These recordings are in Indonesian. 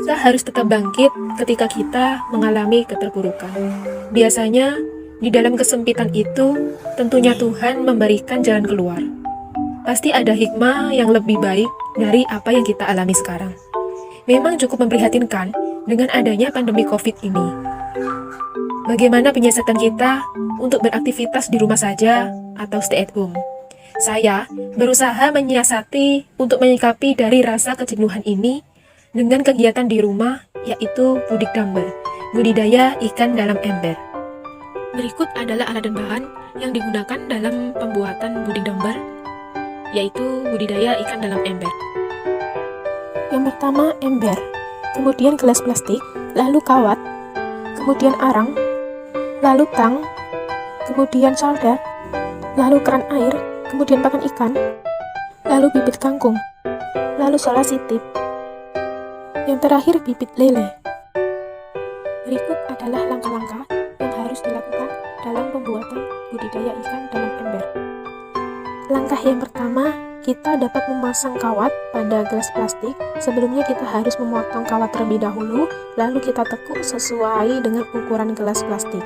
Kita harus tetap bangkit ketika kita mengalami keterpurukan. Biasanya, di dalam kesempitan itu, tentunya Tuhan memberikan jalan keluar. Pasti ada hikmah yang lebih baik dari apa yang kita alami sekarang. Memang cukup memprihatinkan dengan adanya pandemi COVID ini. Bagaimana penyiasatan kita untuk beraktivitas di rumah saja atau stay at home? Saya berusaha menyiasati untuk menyikapi dari rasa kejenuhan ini dengan kegiatan di rumah, yaitu Budidamber, budidaya ikan dalam ember. Berikut adalah alat dan bahan yang digunakan dalam pembuatan Budidamber, yaitu budidaya ikan dalam ember. Yang pertama ember, kemudian gelas plastik, lalu kawat, kemudian arang, lalu tang, kemudian solder, lalu keran air, kemudian pakan ikan, lalu bibit kangkung, lalu solasitip, yang terakhir bibit lele. Berikut adalah langkah-langkah yang harus dilakukan dalam pembuatan budidaya ikan dalam ember. Langkah yang pertama, kita dapat memasang kawat pada gelas plastik. Sebelumnya kita harus memotong kawat terlebih dahulu, lalu kita tekuk sesuai dengan ukuran gelas plastik.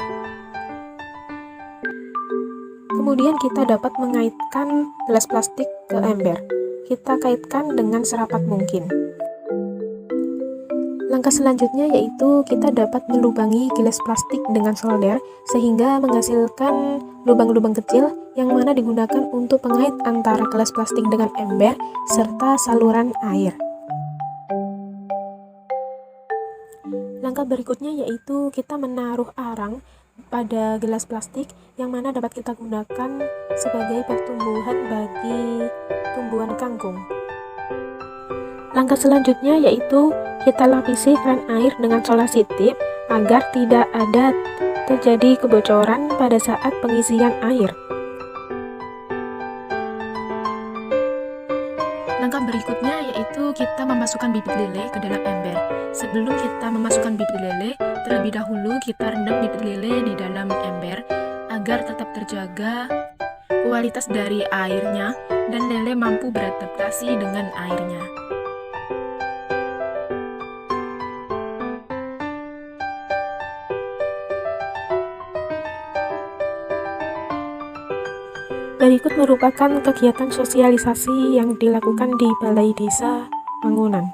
Kemudian kita dapat mengaitkan gelas plastik ke ember. Kita kaitkan dengan serapat mungkin. Langkah selanjutnya yaitu kita dapat melubangi gelas plastik dengan solder sehingga menghasilkan lubang-lubang kecil yang mana digunakan untuk pengait antara gelas plastik dengan ember serta saluran air. Langkah berikutnya yaitu kita menaruh arang pada gelas plastik yang mana dapat kita gunakan sebagai pertumbuhan bagi tumbuhan kangkung. Langkah selanjutnya yaitu kita lapisi keran air dengan solasitip agar tidak ada terjadi kebocoran pada saat pengisian air. Langkah berikutnya yaitu kita memasukkan bibit lele ke dalam ember. Sebelum kita memasukkan bibit lele, terlebih dahulu kita rendam bibit lele di dalam ember agar tetap terjaga kualitas dari airnya dan lele mampu beradaptasi dengan airnya. Berikut merupakan kegiatan sosialisasi yang dilakukan di Balai Desa Mangunan.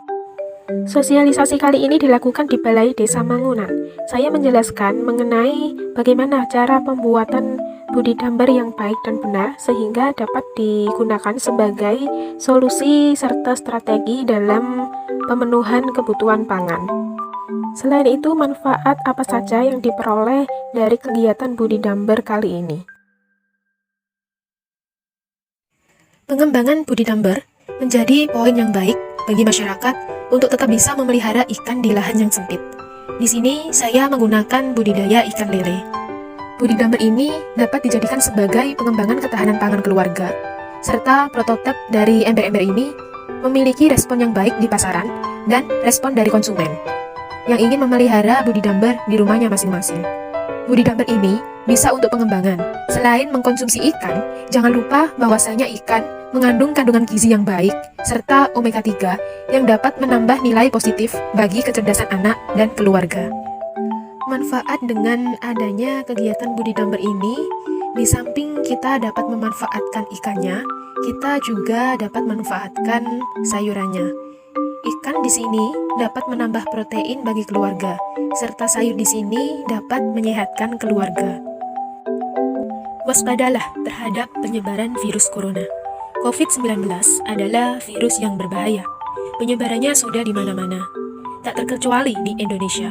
Sosialisasi kali ini dilakukan di Balai Desa Mangunan. Saya menjelaskan mengenai bagaimana cara pembuatan budidamber yang baik dan benar sehingga dapat digunakan sebagai solusi serta strategi dalam pemenuhan kebutuhan pangan. Selain itu, manfaat apa saja yang diperoleh dari kegiatan budidamber kali ini? Pengembangan budidamber menjadi poin yang baik bagi masyarakat untuk tetap bisa memelihara ikan di lahan yang sempit. Di sini saya menggunakan budidaya ikan lele. Budidamber ini dapat dijadikan sebagai pengembangan ketahanan pangan keluarga, serta prototip dari ember-ember ini memiliki respon yang baik di pasaran dan respon dari konsumen yang ingin memelihara budidamber di rumahnya masing-masing. Budidamber ini bisa untuk pengembangan. Selain mengkonsumsi ikan, jangan lupa bahwasanya ikan mengandung kandungan gizi yang baik serta omega 3 yang dapat menambah nilai positif bagi kecerdasan anak dan keluarga. Manfaat dengan adanya kegiatan budidamber ini, di samping kita dapat memanfaatkan ikannya, kita juga dapat memanfaatkan sayurannya. Ikan di sini dapat menambah protein bagi keluarga, serta sayur di sini dapat menyehatkan keluarga. Waspadalah terhadap penyebaran virus corona. COVID-19 adalah virus yang berbahaya. Penyebarannya sudah di mana-mana, tak terkecuali di Indonesia.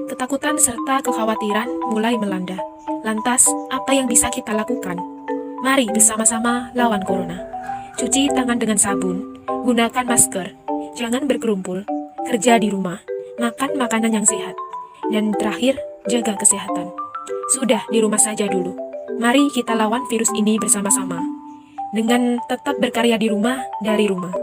Ketakutan serta kekhawatiran mulai melanda. Lantas, apa yang bisa kita lakukan? Mari bersama-sama lawan corona. Cuci tangan dengan sabun, gunakan masker, jangan berkerumpul, kerja di rumah, makan makanan yang sehat, dan terakhir, jaga kesehatan. Sudah di rumah saja dulu. Mari kita lawan virus ini bersama-sama dengan tetap berkarya di rumah, dari rumah.